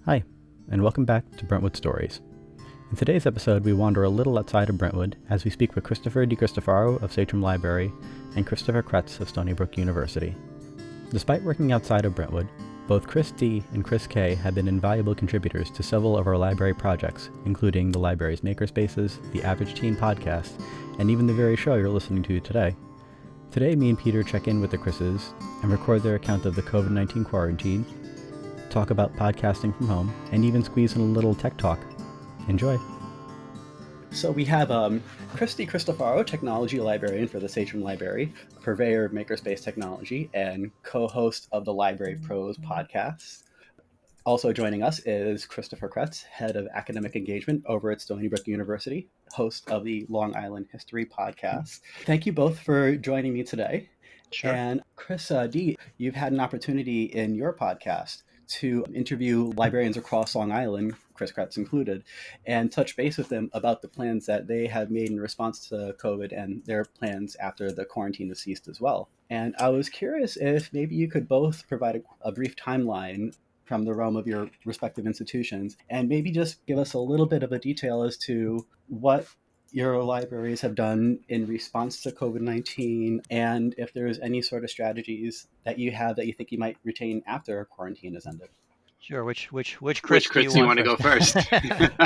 Hi, and welcome back to Brentwood Stories. In today's episode, we wander a little outside of Brentwood as we speak with Christoher DeCristofaro of Sachem Library and Christoher Kretz of Stony Brook University. Despite working outside of Brentwood, both Chris D. and Chris K. have been invaluable contributors to several of our library projects, including the library's makerspaces, the Average Teen podcast, and even the very show you're listening to today. Today, me and Peter check in with the Chris's and record their account of the COVID-19 quarantine, talk about podcasting from home, and even squeeze in a little tech talk. Enjoy. So we have Chris DeCristofaro, technology librarian for the Sachem Library, purveyor of makerspace technology, and co-host of the Library Pros podcast. Also joining us is Christoher Kretz, head of academic engagement over at Stony Brook University, host of the Long Island History podcast. Thank you both for joining me today. Sure. And Chris D., you've had an opportunity in your podcast to interview librarians across Long Island, Chris Kretz included, and touch base with them about the plans that they have made in response to COVID and their plans after the quarantine has ceased as well. And I was curious if maybe you could both provide a brief timeline from the realm of your respective institutions, and maybe just give us a little bit of a detail as to what your libraries have done in response to COVID-19, and if there's any sort of strategies that you have that you think you might retain after quarantine has ended. Sure. Which Chris do you want to go first?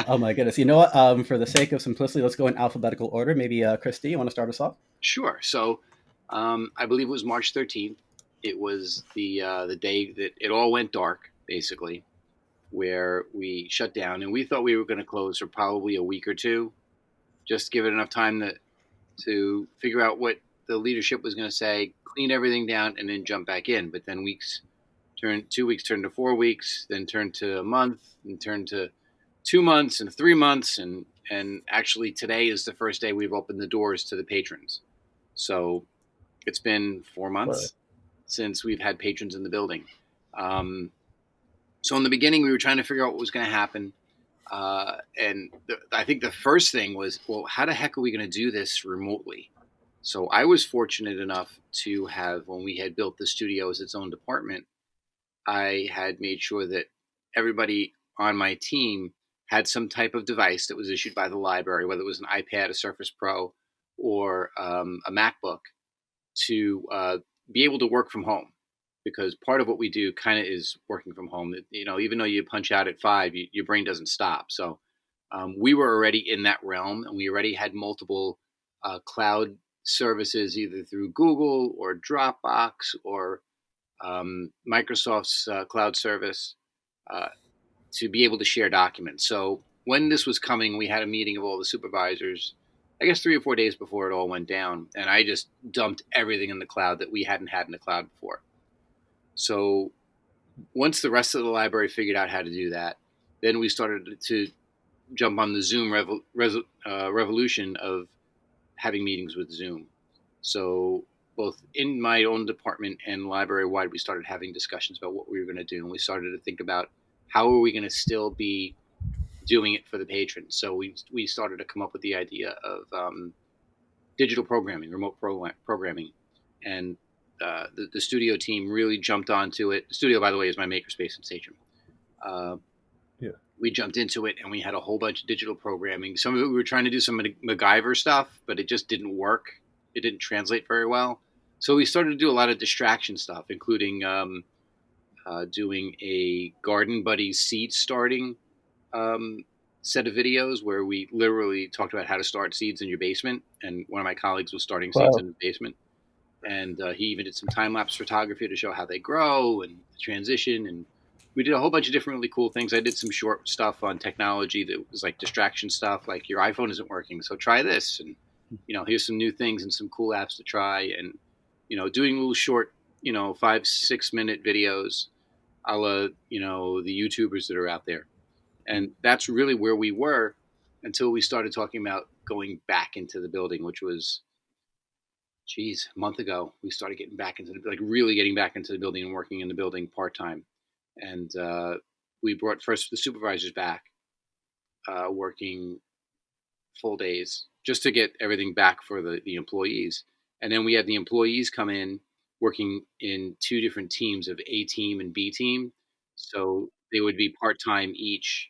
Oh my goodness. You know what? For the sake of simplicity, let's go in alphabetical order. Maybe Chris D., you want to start us off? Sure. So I believe it was March 13th. It was the day that it all went dark, basically, where we shut down. And we thought we were going to close for probably a week or two, just give it enough time to figure out what the leadership was going to say, clean everything down, and then jump back in. But then 2 weeks turned to 4 weeks, then turned to a month, and turned to 2 months and 3 months. And actually today is the first day we've opened the doors to the patrons. So it's been 4 months since we've had patrons in the building. So in the beginning, we were trying to figure out what was going to happen. I think the first thing was, well, how the heck are we going to do this remotely? So I was fortunate enough to have, when we had built the studio as its own department, I had made sure that everybody on my team had some type of device that was issued by the library, whether it was an iPad, a Surface Pro, or a MacBook, to be able to work from home. Because part of what we do kind of is working from home. You know, even though you punch out at 5, your brain doesn't stop. So we were already in that realm, and we already had multiple cloud services, either through Google or Dropbox or Microsoft's cloud service, to be able to share documents. So when this was coming, we had a meeting of all the supervisors, I guess 3 or 4 days before it all went down. And I just dumped everything in the cloud that we hadn't had in the cloud before. So once the rest of the library figured out how to do that, then we started to jump on the Zoom revolution of having meetings with Zoom. So both in my own department and library-wide, we started having discussions about what we were going to do. And we started to think about how are we going to still be doing it for the patrons. So we started to come up with the idea of digital programming, remote programming. And the studio team really jumped onto it. The studio, by the way, is my makerspace in Sachem. We jumped into it, and we had a whole bunch of digital programming. Some of it we were trying to do some MacGyver stuff, but it just didn't work. It didn't translate very well. So we started to do a lot of distraction stuff, including doing a Garden Buddies seed starting set of videos where we literally talked about how to start seeds in your basement. And one of my colleagues was starting seeds in the basement. And he even did some time-lapse photography to show how they grow and the transition. And we did a whole bunch of different really cool things. I did some short stuff on technology that was like distraction stuff, like your iPhone isn't working, so try this. And, here's some new things and some cool apps to try. And, doing little short, 5-6 minute videos a la, the YouTubers that are out there. And that's really where we were until we started talking about going back into the building, which was, a month ago. We started getting back into really getting back into the building and working in the building part-time. And we brought first the supervisors back, working full days just to get everything back for the employees. And then we had the employees come in working in 2 different teams of A team and B team. So they would be part-time each,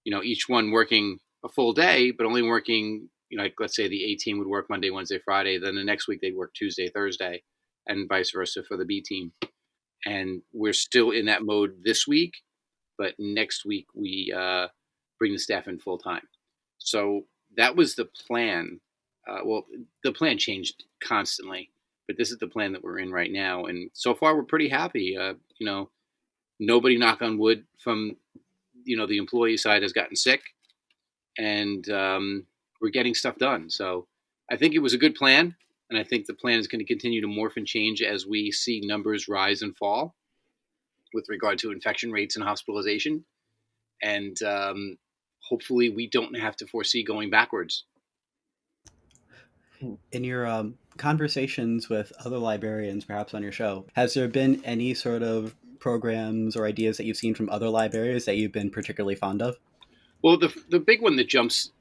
each one working a full day, but only working, like let's say the A team would work Monday, Wednesday, Friday. Then the next week they'd work Tuesday, Thursday, and vice versa for the B team. And we're still in that mode this week, but next week we bring the staff in full time. So that was the plan. Well, the plan changed constantly, but this is the plan that we're in right now. And so far we're pretty happy. Nobody, knock on wood, from the employee side has gotten sick, and we're getting stuff done. So I think it was a good plan, and I think the plan is going to continue to morph and change as we see numbers rise and fall with regard to infection rates and hospitalization. And hopefully we don't have to foresee going backwards. In your conversations with other librarians, perhaps on your show, has there been any sort of programs or ideas that you've seen from other librarians that you've been particularly fond of? Well, the big one that jumps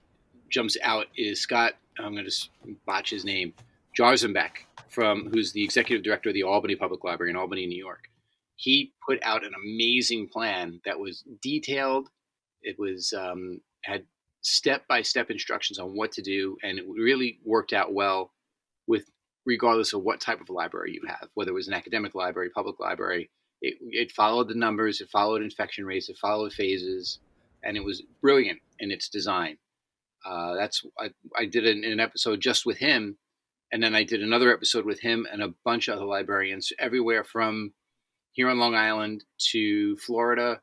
out is Scott, I'm going to botch his name, Jarzenbeck, who's the executive director of the Albany Public Library in Albany, New York. He put out an amazing plan that was detailed. It was had step-by-step instructions on what to do, and it really worked out well with regardless of what type of library you have, whether it was an academic library, public library. It followed the numbers, it followed infection rates, it followed phases, and it was brilliant in its design. I did an episode just with him, and then I did another episode with him and a bunch of other librarians everywhere from here on Long Island to Florida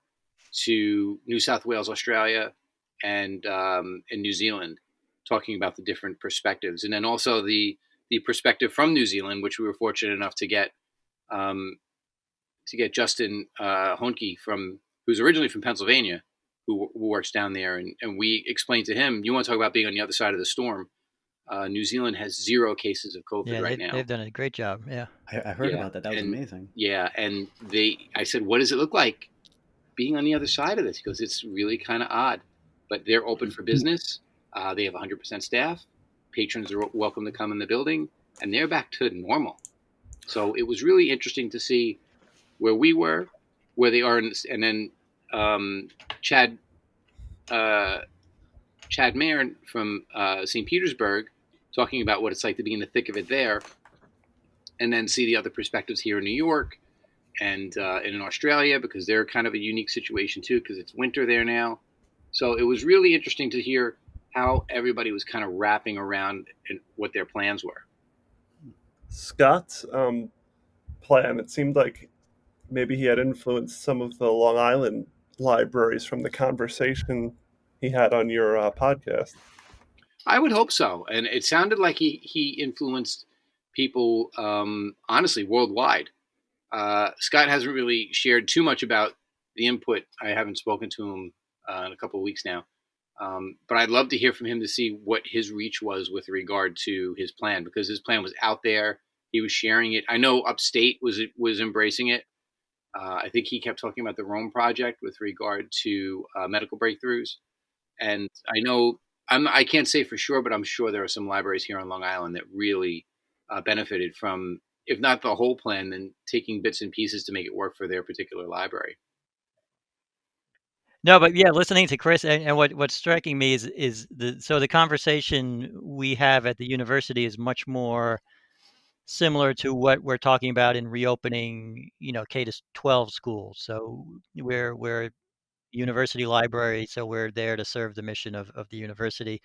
to New South Wales, Australia, and in New Zealand, talking about the different perspectives. And then also the perspective from New Zealand, which we were fortunate enough to get Justin Honke, who's originally from Pennsylvania, who works down there. And we explained to him, you want to talk about being on the other side of the storm. New Zealand has 0 cases of COVID right now. They've done a great job. Yeah. I heard about that. That was amazing. Yeah. And I said, what does it look like being on the other side of this? He goes, it's really kind of odd, but they're open for business. They have 100% staff. Patrons are welcome to come in the building, and they're back to normal. So it was really interesting to see where we were, where they are, and then Chad Mayer from St. Petersburg talking about what it's like to be in the thick of it there, and then see the other perspectives here in New York and in Australia, because they're kind of a unique situation too, because it's winter there now. So it was really interesting to hear how everybody was kind of wrapping around and what their plans were. Scott's plan, it seemed like maybe he had influenced some of the Long Island libraries from the conversation he had on your podcast. I would hope so. And it sounded like he influenced people, honestly, worldwide. Scott hasn't really shared too much about the input. I haven't spoken to him in a couple of weeks now. But I'd love to hear from him to see what his reach was with regard to his plan, because his plan was out there. He was sharing it. I know Upstate was embracing it. I think he kept talking about the Rome Project with regard to medical breakthroughs. And I know, I can't say for sure, but I'm sure there are some libraries here on Long Island that really benefited from, if not the whole plan, then taking bits and pieces to make it work for their particular library. No, but yeah, listening to Chris, and what's striking me is the conversation we have at the university is much more similar to what we're talking about in reopening, K-12 schools. So we're university library, so we're there to serve the mission of the university.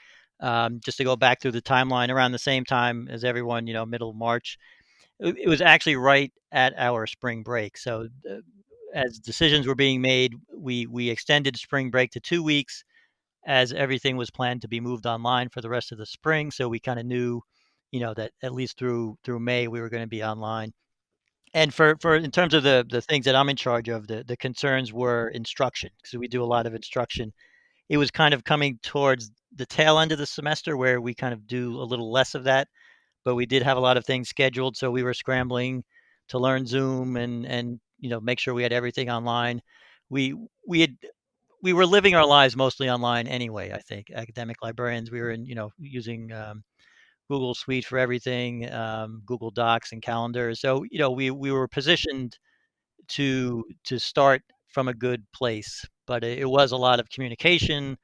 Just to go back through the timeline, around the same time as everyone, middle of March, it was actually right at our spring break. So as decisions were being made, we extended spring break to 2 weeks, as everything was planned to be moved online for the rest of the spring. So we kind of knew, that at least through May we were going to be online. And for in terms of the things that I'm in charge of, the concerns were instruction, because we do a lot of instruction. It was kind of coming towards the tail end of the semester where we kind of do a little less of that, but we did have a lot of things scheduled. So we were scrambling to learn Zoom and make sure we had everything online. We were living our lives mostly online anyway. I think academic librarians, we were using Google Suite for everything, Google Docs and calendars. So we were positioned to start from a good place, but it was a lot of communication.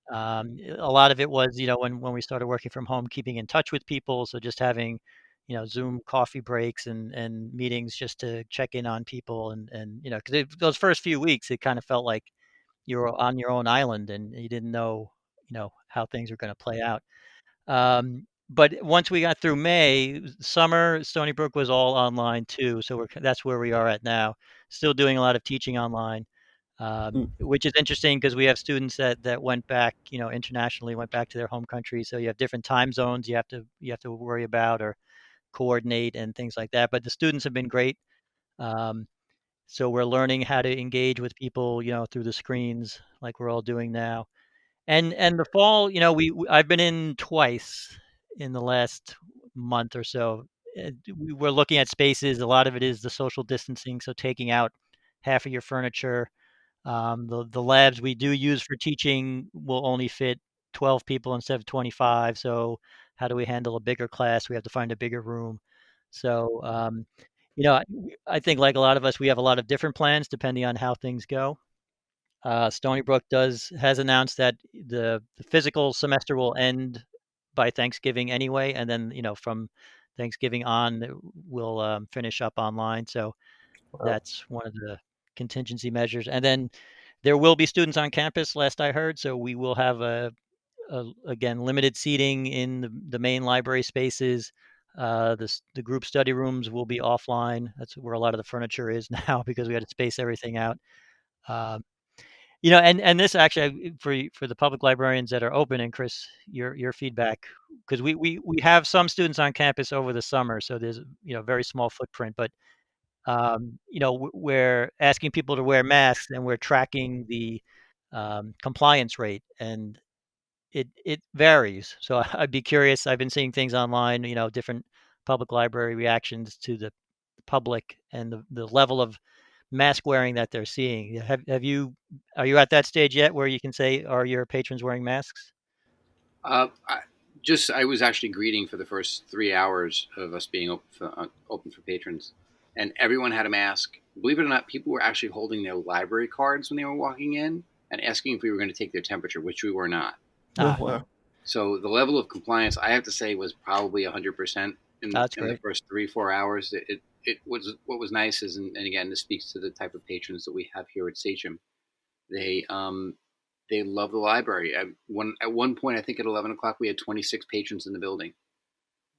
A lot of it was, when we started working from home, keeping in touch with people. So just having, Zoom coffee breaks and meetings just to check in on people. And because those first few weeks, it kind of felt like you were on your own island and you didn't know, how things were going to play out. But once we got through May, summer, Stony Brook was all online too. So that's where we are at now. Still doing a lot of teaching online, which is interesting because we have students that went back, internationally, went back to their home country. So you have different time zones you have to worry about or coordinate and things like that. But the students have been great. Um, so we're learning how to engage with people, through the screens like we're all doing now. And the fall, I've been in twice in the last month or so. We're looking at spaces. A lot of it is the social distancing, so taking out half of your furniture. The labs we do use for teaching will only fit 12 people instead of 25. So how do we handle a bigger class? We have to find a bigger room. So I think like a lot of us, we have a lot of different plans depending on how things go. Stony Brook has announced that the physical semester will end by Thanksgiving anyway, and then from Thanksgiving on we'll finish up online. So Wow. that's one of the contingency measures. And then there will be students on campus, last I heard. So we will have again limited seating in the main library spaces. The group study rooms will be offline. That's where a lot of the furniture is now because we had to space everything out. Um, and this actually for the public librarians that are open, and Chris, your feedback, because we have some students on campus over the summer, so there's very small footprint, but we're asking people to wear masks and we're tracking the compliance rate, and it varies. So I'd be curious. I've been seeing things online, different public library reactions to the public and the level of mask wearing that they're seeing. Are you at that stage yet where you can say, are your patrons wearing masks? I was actually greeting for the first 3 hours of us being open for patrons, and everyone had a mask. Believe it or not, people were actually holding their library cards when they were walking in and asking if we were going to take their temperature, which we were not. Oh, wow. So the level of compliance, I have to say, was probably 100% in the first 3-4 hours. It was what was nice is, and again, this speaks to the type of patrons that we have here at Sachem. They love the library. At one point, I think at 11 o'clock, we had 26 patrons in the building.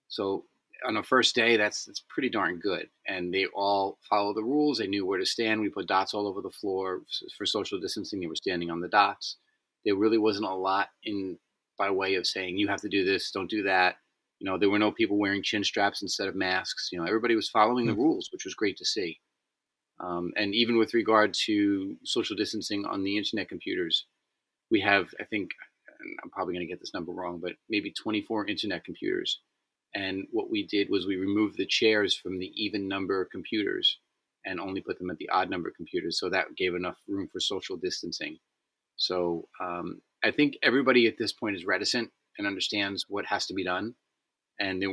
So on the first day, that's pretty darn good. And they all follow the rules. They knew where to stand. We put dots all over the floor for social distancing. They were standing on the dots. There really wasn't a lot by way of saying, you have to do this, don't do that. There were no people wearing chin straps instead of masks. Everybody was following the rules, which was great to see. And even with regard to social distancing on the internet computers, we have, I think, and I'm probably going to get this number wrong, but maybe 24 internet computers. And what we did was we removed the chairs from the even number of computers and only put them at the odd number of computers. So that gave enough room for social distancing. So I think everybody at this point is reticent and understands what has to be done. And there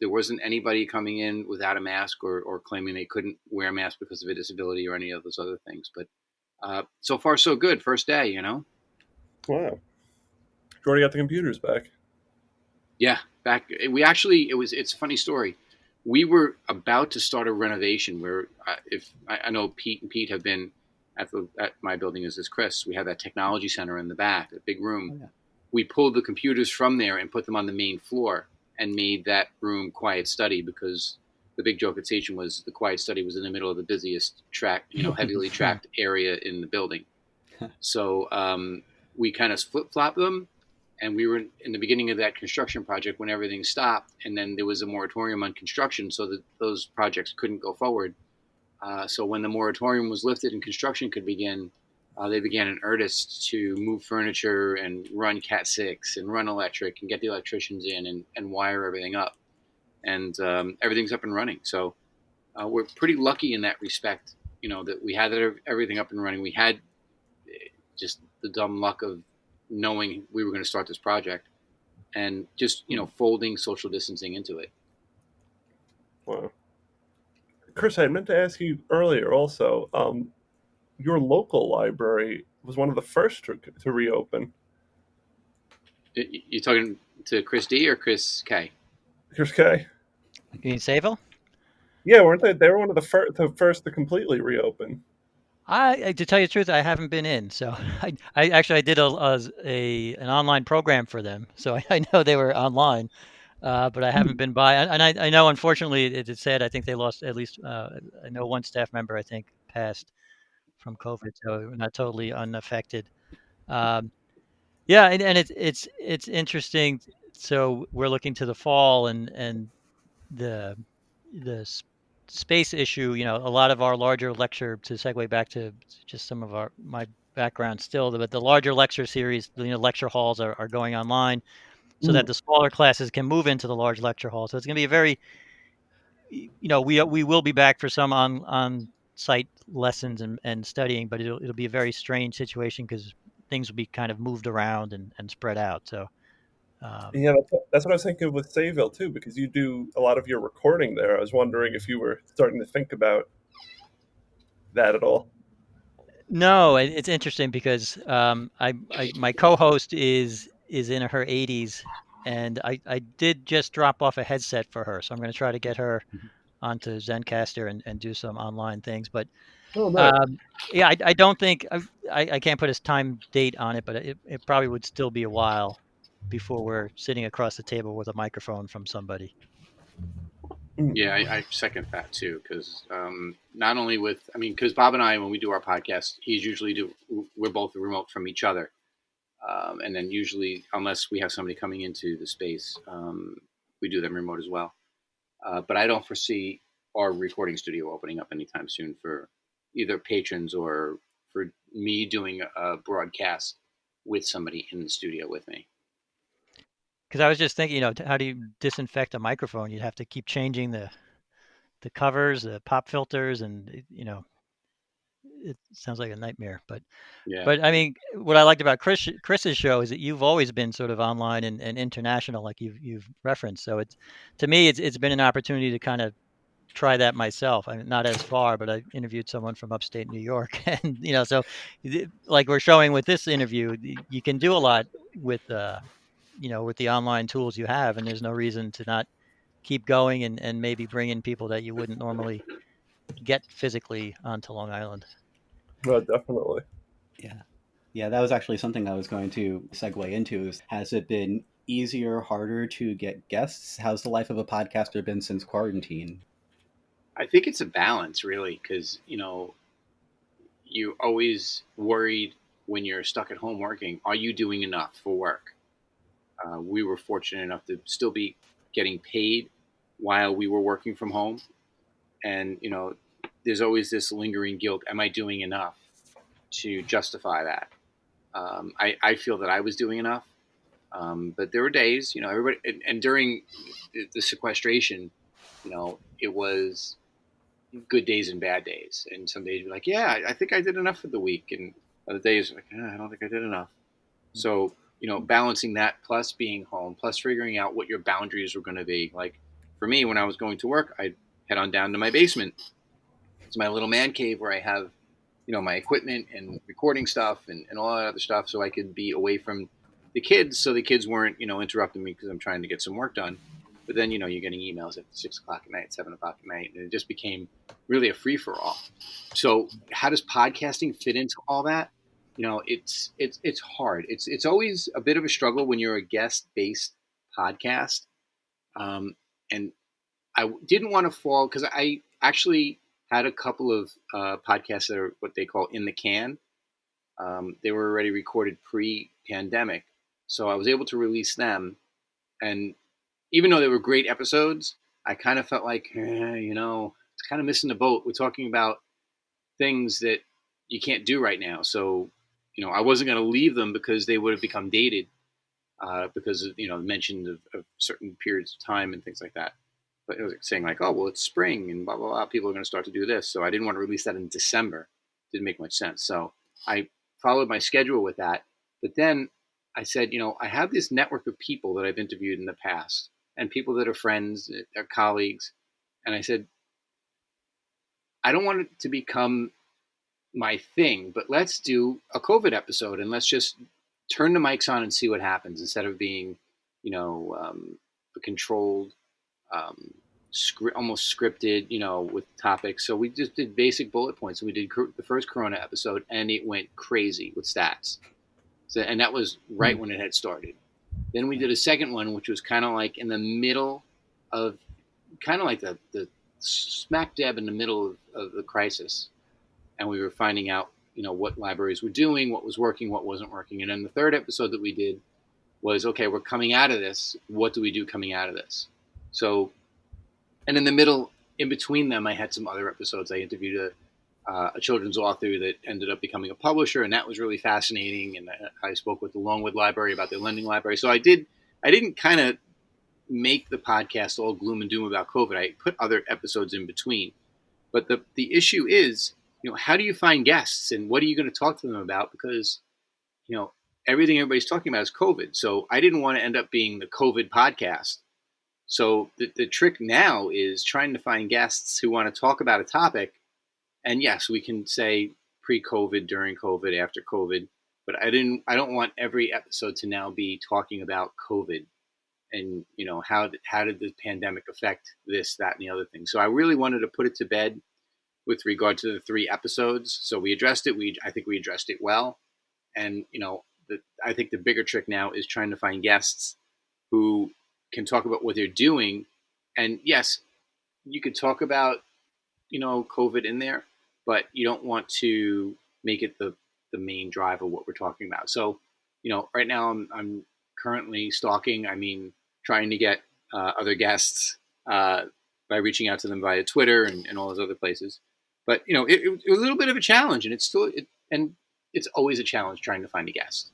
wasn't anybody coming in without a mask or claiming they couldn't wear a mask because of a disability or any of those other things. But so far, so good. First day, Wow. You already got the computers back. Yeah, back. It's a funny story. We were about to start a renovation where I know Pete have been at my building is Chris. We have that technology center in the back, a big room. Oh, yeah. We pulled the computers from there and put them on the main floor and made that room quiet study, because the big joke at Sachem was the quiet study was in the middle of the busiest heavily tracked area in the building. So we kind of flip-flopped them, and we were in the beginning of that construction project when everything stopped, and then there was a moratorium on construction so that those projects couldn't go forward. So when the moratorium was lifted and construction could begin, they began in earnest to move furniture and run Cat 6 and run electric and get the electricians in and wire everything up. And everything's up and running. So we're pretty lucky in that respect, that we had everything up and running. We had just the dumb luck of knowing we were going to start this project and just, folding social distancing into it. Wow. Chris, I meant to ask you earlier also, your local library was one of the first to reopen. You talking to Chris D or Chris K? Chris K. You mean Sayville? Yeah, weren't they? They were one of the first to completely reopen. To tell you the truth, I haven't been in. So I actually I did an online program for them, so I know they were online, but I haven't been by. And I know, unfortunately, it's sad. I think they lost at least. I know one staff member I think passed from COVID, so we're not totally unaffected. Um, yeah, and it's interesting. So we're looking to the fall, and the the s- space issue, a lot of our larger lecture, to segue back to just some of my background still, but the larger lecture series, lecture halls are going online so that the smaller classes can move into the large lecture hall. So it's going to be a very, we will be back for some on site lessons and studying, but it'll be a very strange situation because things will be kind of moved around and spread out. So Yeah, that's what I was thinking with Sayville too, because you do a lot of your recording there. I was wondering if you were starting to think about that at all. No, it's interesting because my co-host is in her 80s, and I did just drop off a headset for her, so I'm going to try to get her onto Zencaster and do some online things. But Oh, nice. yeah, I don't think I can't put a time date on it, but it probably would still be a while before we're sitting across the table with a microphone from somebody. Yeah, I second that too, because not only because Bob and I, when we do our podcast, we're both remote from each other, and then usually, unless we have somebody coming into the space, we do them remote as well. But I don't foresee our recording studio opening up anytime soon for either patrons or for me doing a broadcast with somebody in the studio with me. Because I was just thinking, how do you disinfect a microphone? You'd have to keep changing the covers, the pop filters, and it sounds like a nightmare. But Yeah. but I mean, what I liked about Chris's show is that you've always been sort of online and international, like you've referenced. So to me, it's been an opportunity to kind of try that myself. I'm not as far, but I interviewed someone from upstate New York, and so like we're showing with this interview, you can do a lot with with the online tools you have, and there's no reason to not keep going and maybe bring in people that you wouldn't normally get physically onto Long Island. Definitely. Yeah. Yeah, that was actually something I was going to segue into. Has it been easier, harder to get guests? How's the life of a podcaster been since quarantine? I think it's a balance, really, because you're always worried when you're stuck at home working. Are you doing enough for work? We were fortunate enough to still be getting paid while we were working from home, and there's always this lingering guilt. Am I doing enough to justify that? I feel that I was doing enough, but there were days, everybody, and during the sequestration, it was good days and bad days. And some days you'd be like, yeah, I think I did enough for the week. And other days, like, I don't think I did enough. So, balancing that plus being home, plus figuring out what your boundaries were going to be. Like for me, when I was going to work, I'd head on down to my basement. It's my little man cave where I have, my equipment and recording stuff and all that other stuff. So I could be away from the kids. So the kids weren't, interrupting me because I'm trying to get some work done. But then, you're getting emails at 6 o'clock at night, 7 o'clock at night, and it just became really a free for all. So how does podcasting fit into all that? It's hard. It's always a bit of a struggle when you're a guest based podcast. And I didn't want to fall because I actually had a couple of podcasts that are what they call in the can. They were already recorded pre-pandemic, so I was able to release them. And even though they were great episodes, I kind of felt like, it's kind of missing the boat. We're talking about things that you can't do right now. So, I wasn't going to leave them because they would have become dated because of, mentions of certain periods of time and things like that. But it was saying like, oh, well, it's spring and blah, blah, blah. People are going to start to do this. So I didn't want to release that in December. Didn't make much sense. So I followed my schedule with that. But then I said, I have this network of people that I've interviewed in the past and people that are friends, are colleagues. And I said, I don't want it to become my thing, but let's do a COVID episode and let's just turn the mics on and see what happens instead of being, a controlled, almost scripted, with topics. So we just did basic bullet points. We did the first Corona episode, and it went crazy with stats. So, and that was right when it had started. Then we did a second one, which was kind of like in the middle of, kind of like the smack dab in the middle of the crisis. And we were finding out, what libraries were doing, what was working, what wasn't working. And then the third episode that we did was, okay, we're coming out of this. What do we do coming out of this? So, and in the middle, in between them, I had some other episodes. I interviewed a children's author that ended up becoming a publisher, and that was really fascinating. And I spoke with the Longwood Library about their lending library. So I didn't kind of make the podcast all gloom and doom about COVID. I put other episodes in between. But the issue is, how do you find guests, and what are you going to talk to them about? Because, everything everybody's talking about is COVID. So I didn't want to end up being the COVID podcast. So the trick now is trying to find guests who want to talk about a topic. And yes, we can say pre-COVID, during COVID, after COVID, but I don't want every episode to now be talking about COVID and, how did the pandemic affect this, that, and the other thing. So I really wanted to put it to bed with regard to the 3 episodes. So we addressed it. I think we addressed it well. And, I think the bigger trick now is trying to find guests who can talk about what they're doing. And yes, you could talk about, COVID in there, but you don't want to make it the main drive of what we're talking about. So, right now I'm currently stalking, trying to get other guests by reaching out to them via Twitter and all those other places. But, it was a little bit of a challenge, and it's always a challenge trying to find a guest.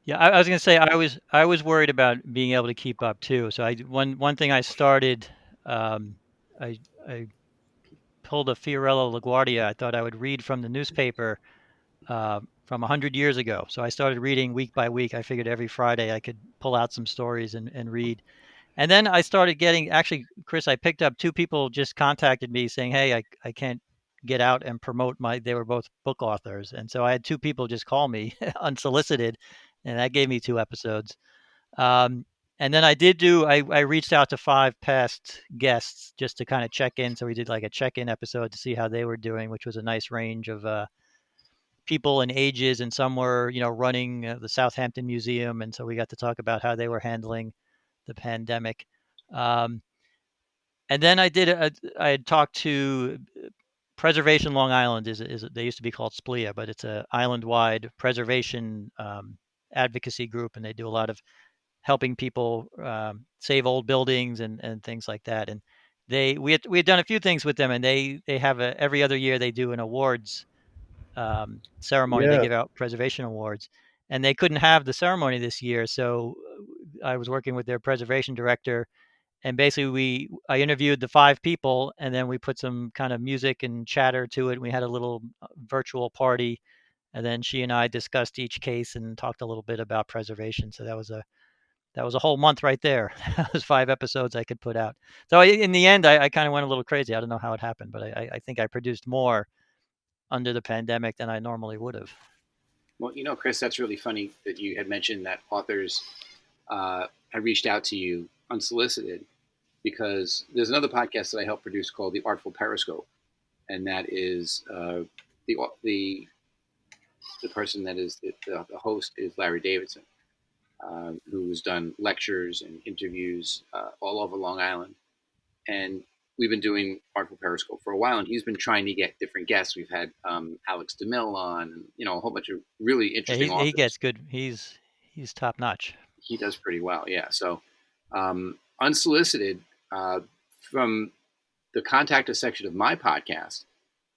Yeah, I was going to say I was worried about being able to keep up too. So one thing I started, I pulled a Fiorello LaGuardia. I thought I would read from the newspaper from 100 years ago. So I started reading week by week. I figured every Friday I could pull out some stories and read. And then I started getting, actually, Chris, I picked up 2 people just contacted me saying, hey, I can't get out and promote they were both book authors. And so I had 2 people just call me unsolicited, and that gave me 2 episodes. And then I reached out to 5 past guests just to kind of check in. So we did like a check-in episode to see how they were doing, which was a nice range of people and ages. And some were, running the Southampton Museum. And so we got to talk about how they were handling the pandemic. And then I had talked to Preservation Long Island they used to be called SPLIA, but it's a island-wide preservation advocacy group, and they do a lot of helping people save old buildings and things like that. And we had done a few things with them, and they have every other year they do an awards ceremony. Yeah. They give out preservation awards, and they couldn't have the ceremony this year, so I was working with their preservation director. And basically I interviewed the 5 people, and then we put some kind of music and chatter to it. We had a little virtual party, and then she and I discussed each case and talked a little bit about preservation. So that was a whole month right there. That was 5 episodes I could put out. So in the end, I kind of went a little crazy. I don't know how it happened, but I think I produced more under the pandemic than I normally would have. Well, Chris, that's really funny that you had mentioned that authors had reached out to you unsolicited, because there's another podcast that I helped produce called The Artful Periscope, and that is the person that is the host is Larry Davidson, who has done lectures and interviews all over Long Island, and we've been doing Artful Periscope for a while, and he's been trying to get different guests. We've had Alex DeMille on, and a whole bunch of really interesting authors. He gets good. He's top notch. He does pretty well, yeah. So unsolicited, from the contact us section of my podcast,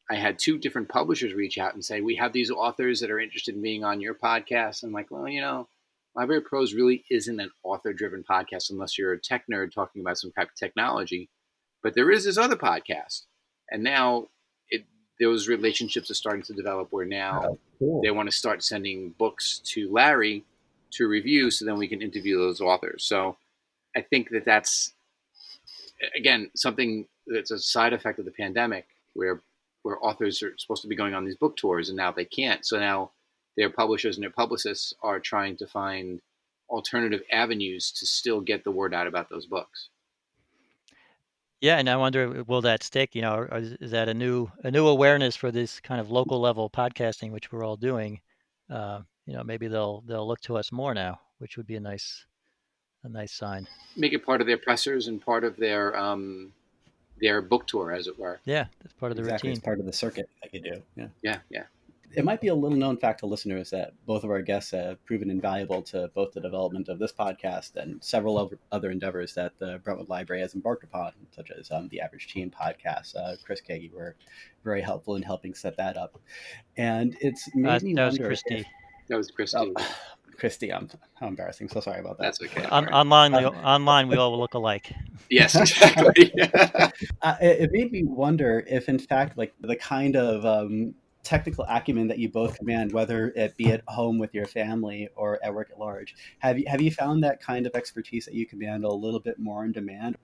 I had 2 different publishers reach out and say, we have these authors that are interested in being on your podcast. I'm like, well, Library Pros really isn't an author-driven podcast unless you're a tech nerd talking about some type of technology. But there is this other podcast. And now those relationships are starting to develop where now they want to start sending books to Larry to review, so then we can interview those authors. So I think that's, again, something that's a side effect of the pandemic, where where authors are supposed to be going on these book tours, and now they can't. So now their publishers and their publicists are trying to find alternative avenues to still get the word out about those books. Yeah, and I wonder, will that stick? Or is that a new awareness for this kind of local level podcasting, which we're all doing? Maybe they'll look to us more now, which would be a nice sign. Make it part of their pressers and part of their book tour, as it were. Yeah, that's part of the Exactly, routine. it's part of the circuit that you do. Yeah. It might be a little known fact to listeners that both of our guests have proven invaluable to both the development of this podcast and several other endeavors that the Brentwood Library has embarked upon, such as the Average Teen podcast. Chris Keg, you were very helpful in helping set that up. And it's made me wonder. That was Christy. Oh, Christy, how embarrassing. So sorry about that. That's okay. Online, we all look alike. Yes, exactly. It made me wonder if, in fact, like the kind of technical acumen that you both command, whether it be at home with your family or at work at large, have you found that kind of expertise that you command a little bit more in demand?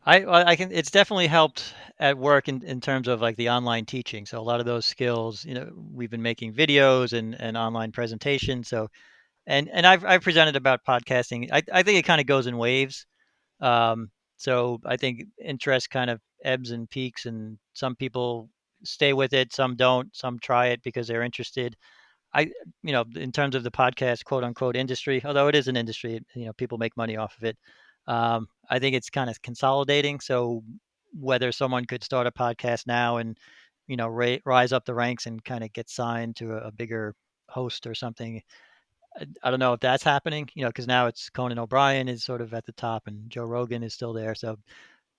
It's definitely helped at work in terms of like the online teaching. So a lot of those skills, we've been making videos and online presentations. So, and I've presented about podcasting. I think it kind of goes in waves. So I think interest kind of ebbs and peaks, and some people stay with it, some don't, some try it because they're interested. In terms of the podcast, quote unquote industry, although it is an industry, people make money off of it. I think it's kind of consolidating. So whether someone could start a podcast now and, rise up the ranks and kind of get signed to a bigger host or something, I don't know if that's happening, because now it's Conan O'Brien is sort of at the top and Joe Rogan is still there. So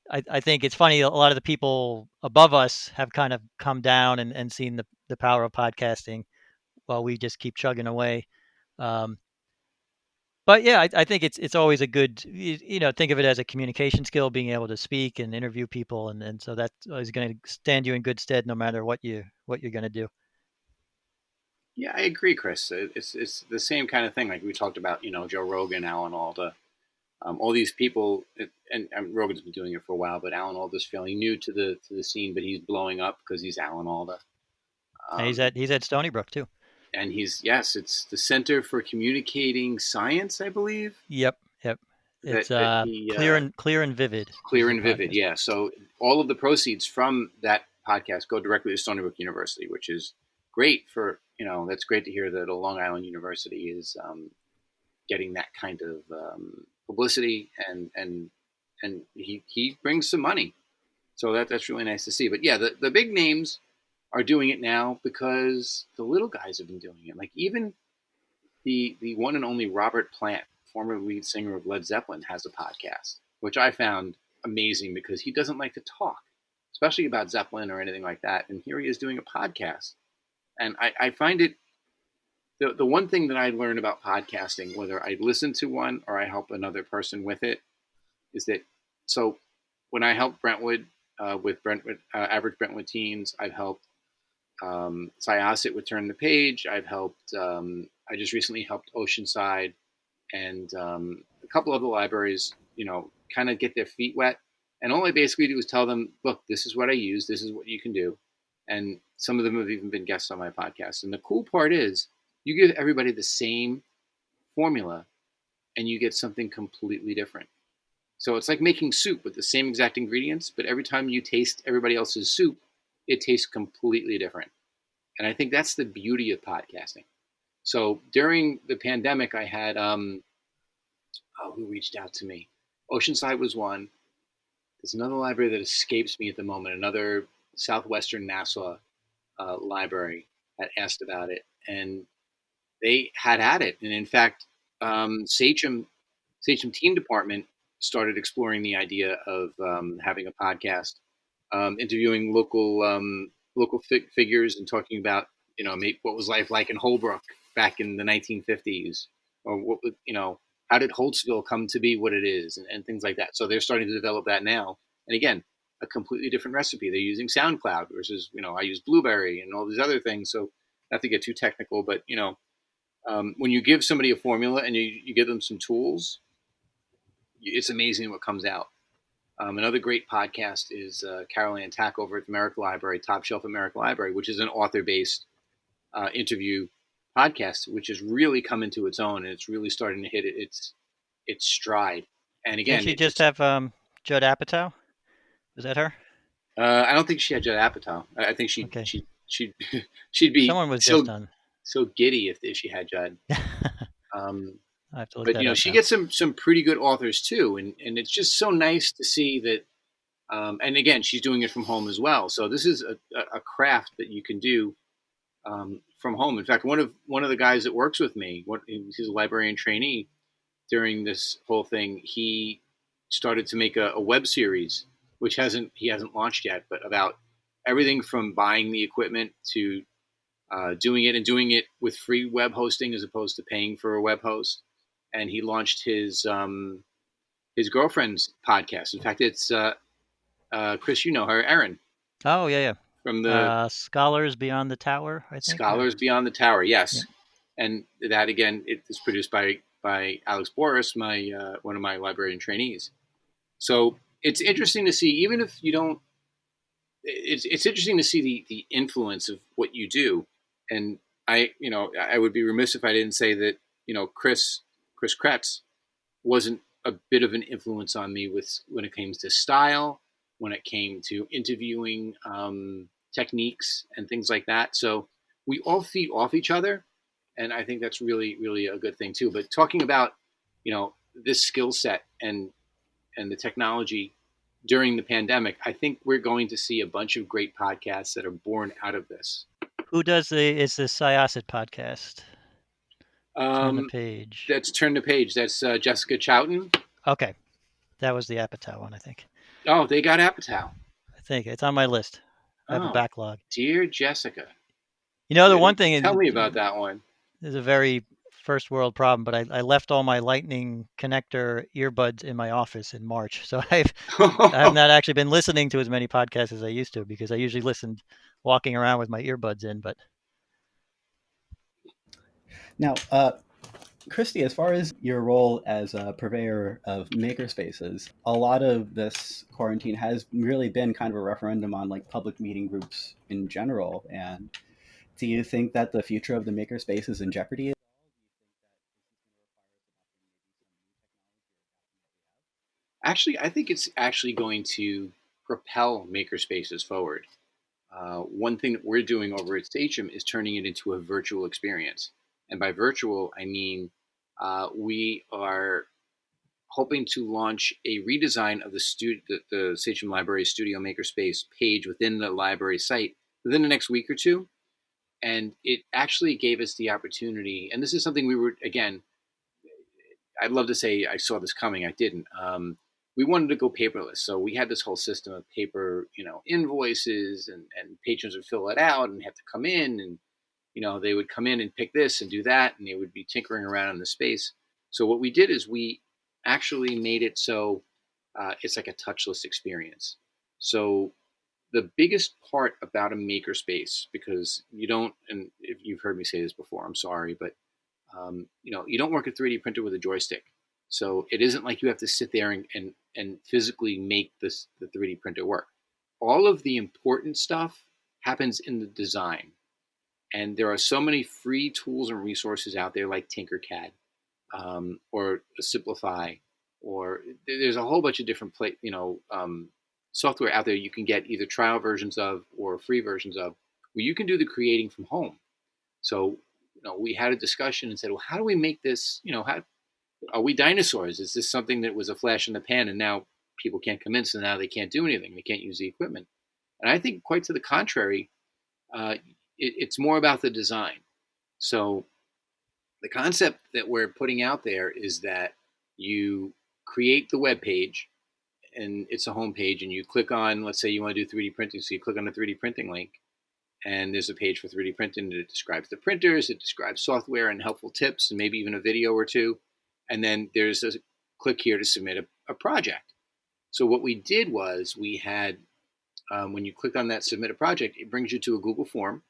I think it's funny. A lot of the people above us have kind of come down and seen the power of podcasting while we just keep chugging away. But yeah, I think it's always a good, think of it as a communication skill, being able to speak and interview people. And so that is going to stand you in good stead no matter what you're going to do. Yeah, I agree, Chris. It's the same kind of thing. Like we talked about, Joe Rogan, Alan Alda, all these people, and Rogan's been doing it for a while, but Alan Alda's fairly new to the scene, but he's blowing up because he's Alan Alda. He's at Stony Brook too. And it's the Center for Communicating Science, I believe. Yep. It's clear and vivid. Clear and vivid, yeah. So all of the proceeds from that podcast go directly to Stony Brook University, which is great for, that's great to hear that a Long Island university is getting that kind of publicity, and he brings some money. So that's really nice to see. But yeah, the big names are doing it now because the little guys have been doing it. Like even the one and only Robert Plant, former lead singer of Led Zeppelin, has a podcast, which I found amazing because he doesn't like to talk, especially about Zeppelin or anything like that. And here he is doing a podcast. And I find it, the one thing that I learned about podcasting, whether I listen to one or I help another person with it, is that, so when I help Brentwood with Average Brentwood Teens, I've helped Syosset with Turn the Page. I've helped, I just recently helped Oceanside and a couple of the libraries, kind of get their feet wet. And all I basically do is tell them, look, this is what I use. This is what you can do. And some of them have even been guests on my podcast. And the cool part is you give everybody the same formula and you get something completely different. So it's like making soup with the same exact ingredients, but every time you taste everybody else's soup, it tastes completely different. And I think that's the beauty of podcasting. So during the pandemic, I had, who reached out to me? Oceanside was one. There's another library that escapes me at the moment, another Southwestern Nassau library that asked about it. And they had it. And in fact, Sachem Team Department started exploring the idea of having a podcast, interviewing local figures and talking about, what was life like in Holbrook back in the 1950s, or what, how did Holtzville come to be what it is, and things like that. So they're starting to develop that now. And again, a completely different recipe. They're using SoundCloud versus, I use Blueberry and all these other things. So not to get too technical, but, when you give somebody a formula and you give them some tools, it's amazing what comes out. Another great podcast is Carol Ann Tack over at the American Library, Top Shelf American Library, which is an author-based interview podcast, which has really come into its own, and it's really starting to hit its stride. And again, Didn't she just have Judd Apatow? Was that her? I don't think she had Judd Apatow. I think she'd be someone was just on. So giddy if she had Judd. I have to look but that up she now. gets some pretty good authors too, and it's just so nice to see that. And again, she's doing it from home as well. So this is a craft that you can do from home. In fact, one of the guys that works with me, he's a librarian trainee. During this whole thing, he started to make a web series, which he hasn't launched yet, but about everything from buying the equipment to doing it with free web hosting as opposed to paying for a web host. And he launched his girlfriend's podcast. In fact, it's Chris, you know her, Erin. Oh yeah. From the Scholars Beyond the Tower, I think. Scholars Beyond the Tower, yes. Yeah. And that again, it is produced by Alex Boris, one of my librarian trainees. So it's interesting to see, even if you don't. It's interesting to see the influence of what you do, and I would be remiss if I didn't say that Chris Kretz wasn't a bit of an influence on me when it came to style, when it came to interviewing techniques and things like that. So we all feed off each other, and I think that's really, really a good thing too. But talking about this skill set and the technology during the pandemic, I think we're going to see a bunch of great podcasts that are born out of this. Who is the Syosset podcast? Turn the Page. That's Turn the Page. That's Jessica Chowton. Okay. That was the Apatow one, I think. Oh, they got Apatow. I think it's on my list. I have a backlog. Dear Jessica. The one thing... Tell me about that one. There's a very first world problem, but I left all my Lightning connector earbuds in my office in March. So I have not actually been listening to as many podcasts as I used to, because I usually listened walking around with my earbuds in. But now, Christy, as far as your role as a purveyor of makerspaces, a lot of this quarantine has really been kind of a referendum on like public meeting groups in general. And do you think that the future of the makerspace is in jeopardy? Actually, I think it's actually going to propel makerspaces forward. One thing that we're doing over at Sachem is turning it into a virtual experience. And by virtual, I mean we are hoping to launch a redesign of the Sachem Library Studio Makerspace page within the library site within the next week or two. And it actually gave us the opportunity, and this is something we were, again, I'd love to say I saw this coming, I didn't. We wanted to go paperless. So we had this whole system of paper, invoices, and patrons would fill it out and have to come in, and, they would come in and pick this and do that, and they would be tinkering around in the space. So what we did is we actually made it so it's like a touchless experience. So the biggest part about a makerspace, because you don't, and if you've heard me say this before, I'm sorry, but you don't work a 3D printer with a joystick. So it isn't like you have to sit there and physically make the 3D printer work. All of the important stuff happens in the design. And there are so many free tools and resources out there like Tinkercad or Simplify, or there's a whole bunch of different software out there you can get either trial versions of or free versions of, where you can do the creating from home. So we had a discussion and said, well, how do we make this, are we dinosaurs? Is this something that was a flash in the pan and now people can't come in, so now they can't do anything, they can't use the equipment? And I think quite to the contrary, it's more about the design. So the concept that we're putting out there is that you create the web page, and it's a home page, and you click on, let's say you want to do 3D printing, so you click on the 3D printing link, and there's a page for 3D printing, and it describes the printers, it describes software and helpful tips, and maybe even a video or two. And then there's a click here to submit a project. So what we did was we had, when you click on that submit a project, it brings you to a Google form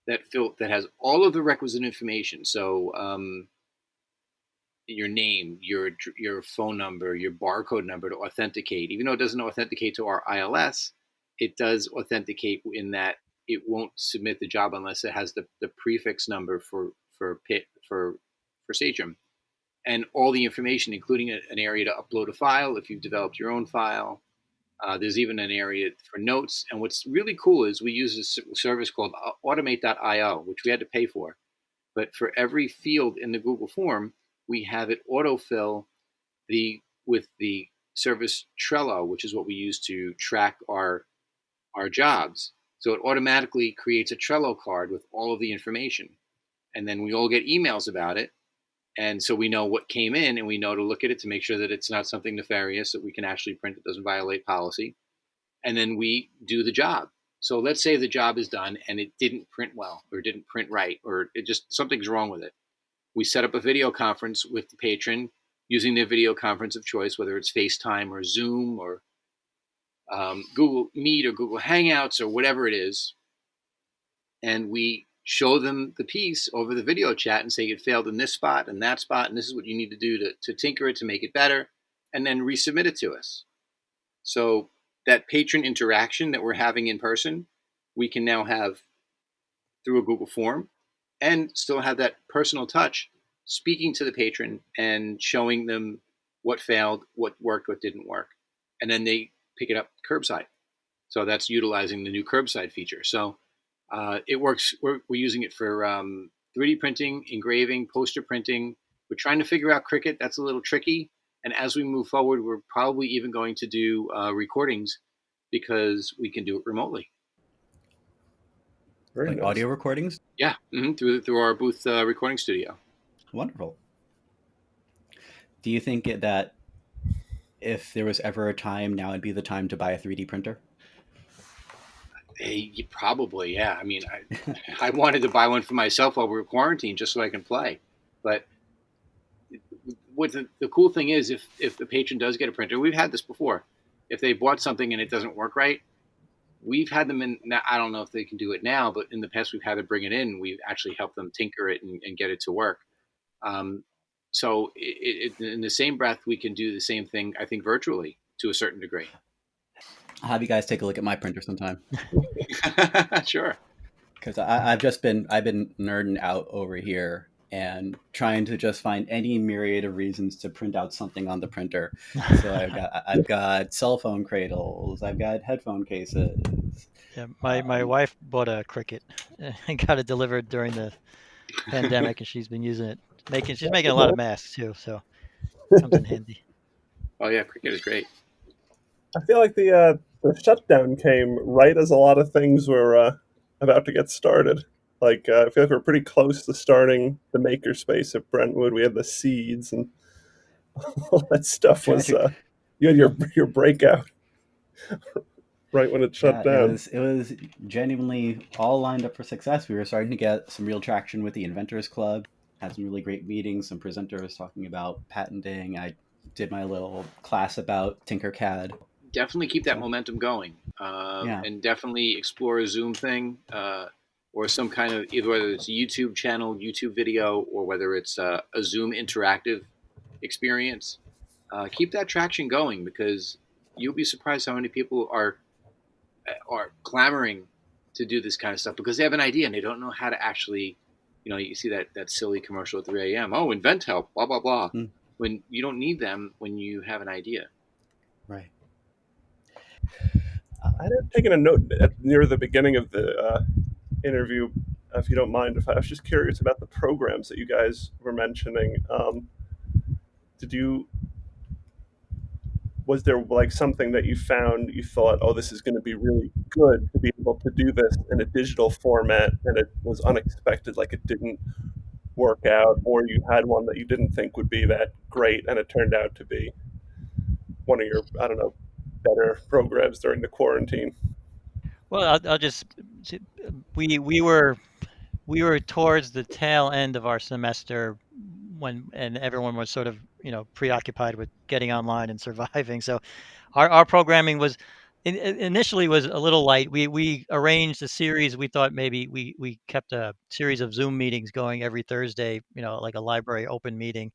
that has all of the requisite information. So your name, your phone number, your barcode number to authenticate. Even though it doesn't authenticate to our ILS, it does authenticate in that it won't submit the job unless it has the prefix number for Sagem, and all the information, including an area to upload a file if you've developed your own file. There's even an area for notes. And what's really cool is we use a service called automate.io, which we had to pay for. But for every field in the Google form, we have it autofill with the service Trello, which is what we use to track our jobs. So it automatically creates a Trello card with all of the information. And then we all get emails about it. And so we know what came in, and we know to look at it to make sure that it's not something nefarious, that we can actually print it doesn't violate policy. And then we do the job. So let's say the job is done and it didn't print well, or didn't print right, or it just something's wrong with it. We set up a video conference with the patron using their video conference of choice, whether it's FaceTime or Zoom or Google Meet or Google Hangouts or whatever it is. And we show them the piece over the video chat and say it failed in this spot and that spot, and this is what you need to do to tinker it to make it better, and then resubmit it to us. So that patron interaction that we're having in person, we can now have through a Google form, and still have that personal touch, speaking to the patron and showing them what failed, what worked, what didn't work. And then they pick it up curbside. So that's utilizing the new curbside feature. So it works. We're using it for 3D printing, engraving, poster printing. We're trying to figure out Cricut. That's a little tricky. And as we move forward, we're probably even going to do recordings, because we can do it remotely. Very nice. Audio recordings? Yeah, through our booth recording studio. Wonderful. Do you think that if there was ever a time, now would be the time to buy a 3D printer? Probably, yeah. I mean, I wanted to buy one for myself while we were quarantined just so I can play. But what the cool thing is, if the patron does get a printer, we've had this before. If they bought something and it doesn't work right, we've had them in. Now, I don't know if they can do it now, but in the past we've had to bring it in. We've actually helped them tinker it and get it to work. So in the same breath, we can do the same thing, I think, virtually to a certain degree. I'll have you guys take a look at my printer sometime. Sure. Because I've been nerding out over here and trying to just find any myriad of reasons to print out something on the printer. So I've got cell phone cradles, I've got headphone cases. Yeah, my wife bought a Cricut and got it delivered during the pandemic, and she's been using it. She's making a lot of masks too, so it comes in handy. Oh yeah, Cricut is great. I feel like the shutdown came right as a lot of things were about to get started. Like I feel like we're pretty close to starting the makerspace at Brentwood. We had the seeds and all that stuff. Was you had your breakout right when it shut down? It was genuinely all lined up for success. We were starting to get some real traction with the Inventors Club. Had some really great meetings. Some presenters talking about patenting. I did my little class about Tinkercad. Definitely keep that momentum going, and definitely explore a Zoom thing, or some kind of, either whether it's a YouTube channel, YouTube video, or whether it's a Zoom interactive experience. Keep that traction going, because you'll be surprised how many people are clamoring to do this kind of stuff because they have an idea and they don't know how to actually, you see that silly commercial at 3 a.m. Oh, invent help, blah, blah, blah. When you don't need them when you have an idea. Right. I had taken a note near the beginning of the interview, if you don't mind. If I was just curious about the programs that you guys were mentioning. Was there like something that you found you thought, oh, this is going to be really good to be able to do this in a digital format, and it was unexpected, like it didn't work out, or you had one that you didn't think would be that great and it turned out to be one of your, I don't know, better programs during the quarantine? Well, I'll just, we were towards the tail end of our semester and everyone was sort of, preoccupied with getting online and surviving. So our programming was initially was a little light. We arranged a series. We thought maybe we kept a series of Zoom meetings going every Thursday, like a library open meeting.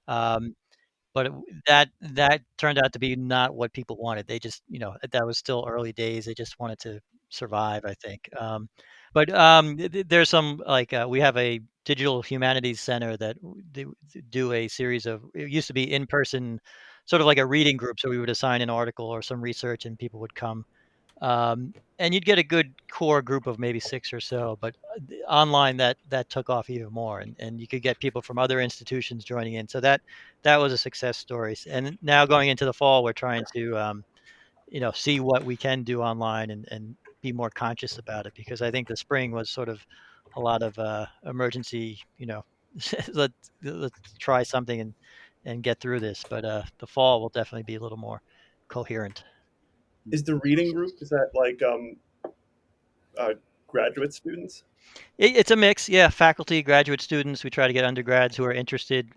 But that turned out to be not what people wanted. They just, that was still early days. They just wanted to survive, I think. But there's some we have a digital humanities center that they do a series of. It used to be in person, sort of like a reading group. So we would assign an article or some research, and people would come. And you'd get a good core group of maybe 6 or so, but online that took off even more, and you could get people from other institutions joining in. So that was a success story. And now going into the fall, we're trying to see what we can do online and be more conscious about it, because I think the spring was sort of a lot of emergency, let's try something and get through this. But the fall will definitely be a little more coherent. Is the reading group, is that like graduate students? It's a mix, yeah. Faculty, graduate students. We try to get undergrads who are interested,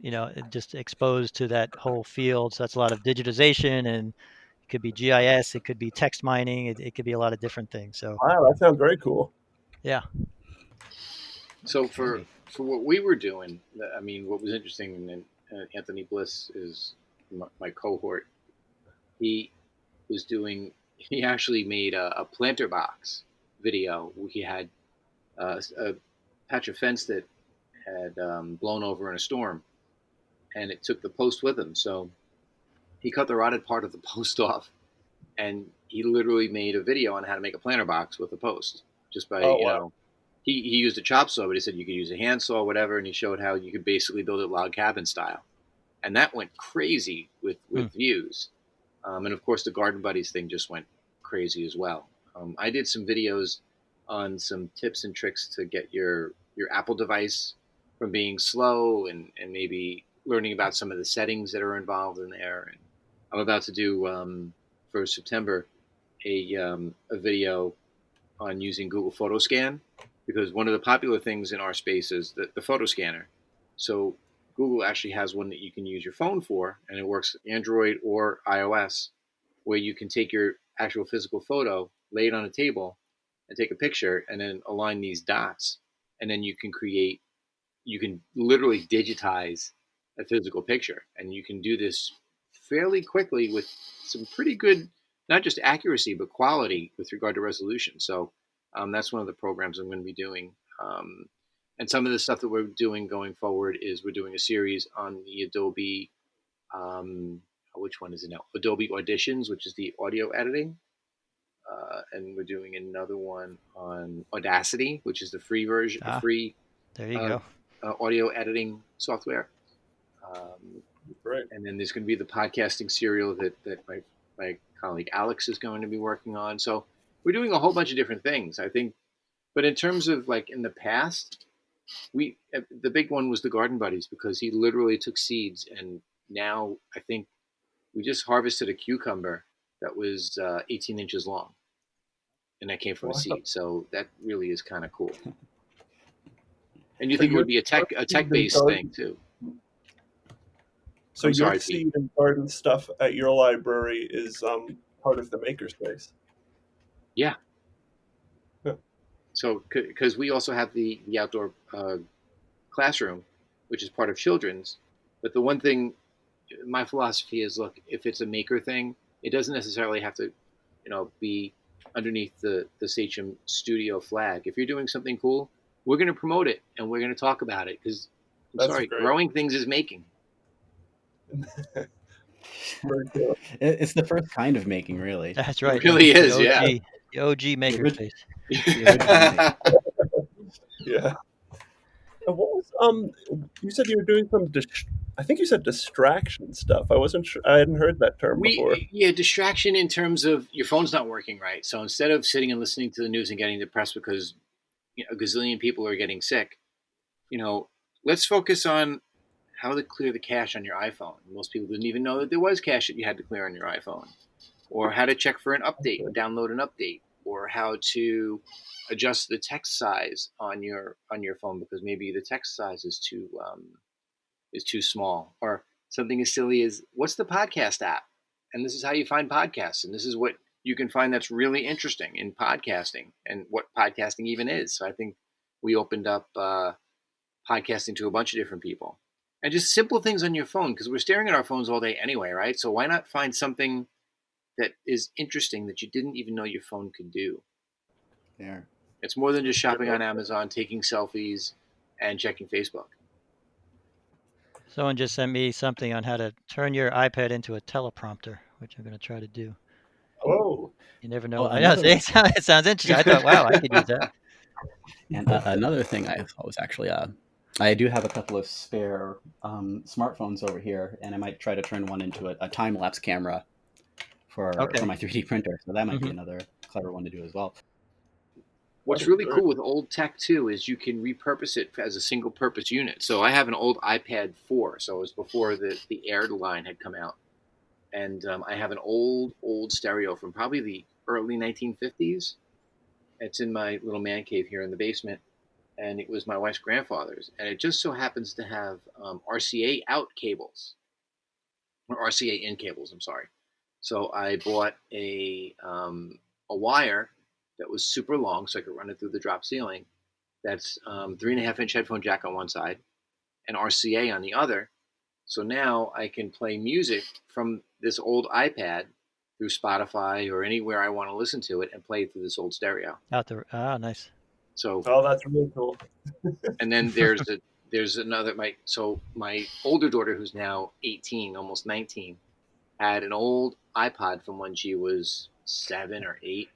just exposed to that whole field. So that's a lot of digitization, and it could be GIS, it could be text mining, it could be a lot of different things. So Wow, that sounds very cool. yeah. So for what we were doing, I mean, what was interesting, and Anthony Bliss is my cohort. He actually made a planter box video. He had a patch of fence that had blown over in a storm, and it took the post with him. So he cut the rotted part of the post off, and he literally made a video on how to make a planter box with a post, just by he used a chop saw, but he said you could use a handsaw, whatever, and he showed how you could basically build it log cabin style, and that went crazy with views. And of course, the Garden Buddies thing just went crazy as well. I did some videos on some tips and tricks to get your Apple device from being slow, and maybe learning about some of the settings that are involved in there. And I'm about to do for September a video on using Google Photo Scan, because one of the popular things in our space is the photo scanner. So Google actually has one that you can use your phone for, and it works Android or iOS, where you can take your actual physical photo, lay it on a table, and take a picture, and then align these dots, and then you can literally digitize a physical picture, and you can do this fairly quickly with some pretty good, not just accuracy, but quality with regard to resolution. So that's one of the programs I'm going to be doing. And some of the stuff that we're doing going forward is we're doing a series on the Adobe, which one is it now? Adobe Auditions, which is the audio editing. And we're doing another one on Audacity, which is the free version, There you go. Audio editing software. Right. And then there's going to be the podcasting serial that my colleague Alex is going to be working on. So we're doing a whole bunch of different things, I think. But in terms of like in the past, the big one was the Garden Buddies, because he literally took seeds, and now I think we just harvested a cucumber that was 18 inches long, and that came from a seed. So that really is kind of cool. And you think it would be a tech-based thing too. So your seed and garden stuff at your library is part of the makerspace. Yeah. So, because we also have the outdoor classroom, which is part of children's. But the one thing, my philosophy is, look, if it's a maker thing, it doesn't necessarily have to, be underneath the Sachem Studio flag. If you're doing something cool, we're going to promote it, and we're going to talk about it, because growing things is making. It's the first kind of making, really. That's right. It really is, The OG makerspace. Yeah. And what was you said you were doing some I think you said distraction stuff. I wasn't sure. I hadn't heard that term before. Yeah, distraction in terms of your phone's not working right. So instead of sitting and listening to the news and getting depressed because a gazillion people are getting sick, let's focus on how to clear the cache on your iPhone. Most people didn't even know that there was cache that you had to clear on your iPhone, or how to check for an update, download an update, or how to adjust the text size on your phone because maybe the text size is too small, or something as silly as what's the podcast app, and this is how you find podcasts, and this is what you can find that's really interesting in podcasting and what podcasting even is. So I think we opened up podcasting to a bunch of different people. And just simple things on your phone, because we're staring at our phones all day anyway, right? So why not find something that is interesting that you didn't even know your phone could do? There. It's more than just shopping on Amazon, taking selfies, and checking Facebook. Someone just sent me something on how to turn your iPad into a teleprompter, which I'm going to try to do. Oh, You never know. Well, I know. another- It sounds interesting. I thought, wow, I could use that. And another thing I thought was actually, I do have a couple of spare smartphones over here, and I might try to turn one into a time-lapse camera for my 3D printer. So that might be another clever one to do as well. What's really cool with old tech, too, is you can repurpose it as a single-purpose unit. So I have an old iPad 4, so it was before the Air line had come out. And I have an old stereo from probably the early 1950s. It's in my little man cave here in the basement, and it was my wife's grandfather's. And it just so happens to have RCA out cables, or RCA in cables, I'm sorry. So I bought a wire that was super long, so I could run it through the drop ceiling. That's 3.5-inch headphone jack on one side and RCA on the other. So now I can play music from this old iPad through Spotify or anywhere I want to listen to it and play it through this old stereo. Nice. So, that's really cool. And then there's another, my older daughter, who's now 18, almost 19, had an old iPod from when she was 7 or 8.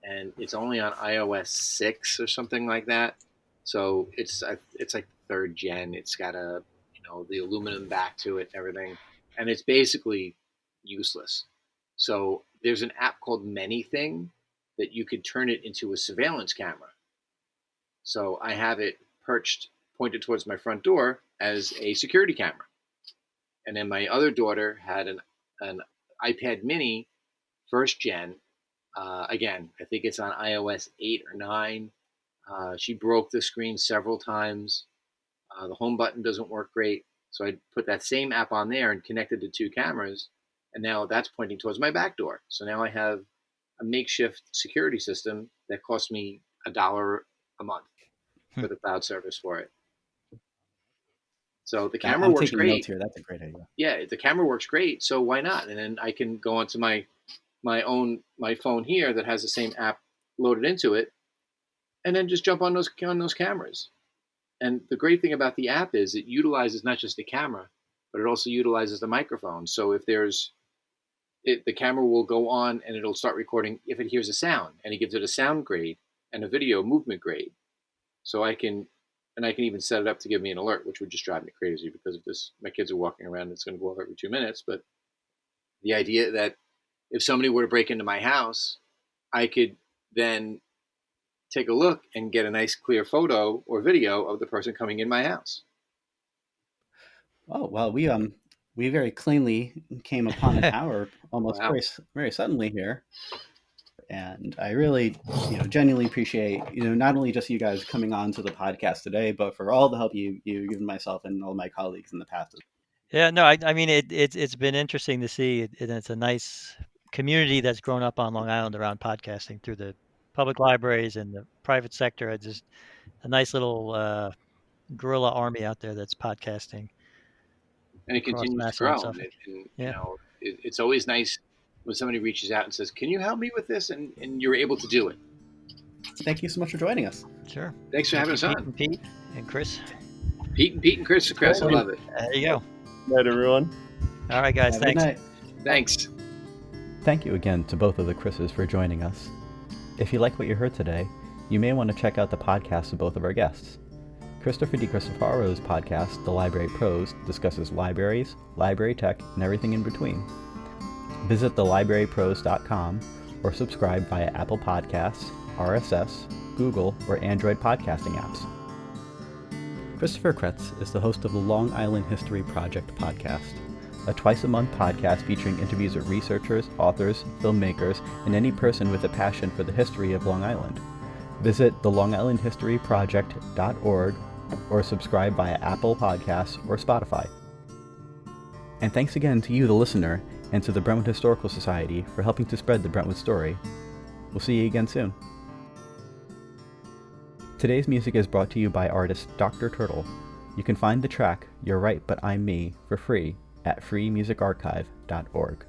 And it's only on iOS 6 or something like that. So it's like 3rd gen. It's got the aluminum back to it and everything. And it's basically useless. So there's an app called Manything that you could turn it into a surveillance camera. So I have it pointed towards my front door as a security camera. And then my other daughter had an iPad mini 1st gen. Again, I think it's on iOS 8 or 9. She broke the screen several times. The home button doesn't work great. So I put that same app on there and connected the 2 cameras. And now that's pointing towards my back door. So now I have a makeshift security system that costs me $1 a month for the cloud service for it. So the camera works great. Notes here. That's a great idea. Yeah, the camera works great. So why not? And then I can go onto my phone here that has the same app loaded into it, and then just jump on those cameras. And the great thing about the app is it utilizes not just the camera, but it also utilizes the microphone. So if the camera will go on and it'll start recording if it hears a sound, and it gives it a sound grade and a video movement grade. So I can even set it up to give me an alert, which would just drive me crazy because of this. My kids are walking around, it's going to go off every 2 minutes. But the idea that if somebody were to break into my house, I could then take a look and get a nice clear photo or video of the person coming in my house. Oh, well, we very cleanly came upon an hour almost Wow. very, very suddenly here. And I really, genuinely appreciate, not only just you guys coming on to the podcast today, but for all the help you've given myself and all my colleagues in the past. Yeah, no, I mean, it's been interesting to see. It's a nice community that's grown up on Long Island around podcasting through the public libraries and the private sector. It's just a nice little guerrilla army out there that's podcasting. And it continues to grow. It's always nice when somebody reaches out and says, "Can you help me with this?" And you're able to do it. Thank you so much for joining us. Sure. Thanks for having us on. Pete and Chris. Pete and Chris. I love it. There you go. Night, everyone. All right, guys. Have a good Thanks. night. Thanks. Thank you again to both of the Chris's for joining us. If you like what you heard today, you may want to check out the podcast of both of our guests. Christopher DeCristofaro's podcast, The Library Pros, discusses libraries, library tech, and everything in between. Visit thelibrarypros.com or subscribe via Apple Podcasts, RSS, Google, or Android podcasting apps. Christopher Kretz is the host of the Long Island History Project podcast, a twice-a-month podcast featuring interviews with researchers, authors, filmmakers, and any person with a passion for the history of Long Island. Visit thelongislandhistoryproject.org or subscribe via Apple Podcasts or Spotify. And thanks again to you, the listener, and to the Brentwood Historical Society for helping to spread the Brentwood story. We'll see you again soon. Today's music is brought to you by artist Dr. Turtle. You can find the track You're Right But I'm Me for free at freemusicarchive.org.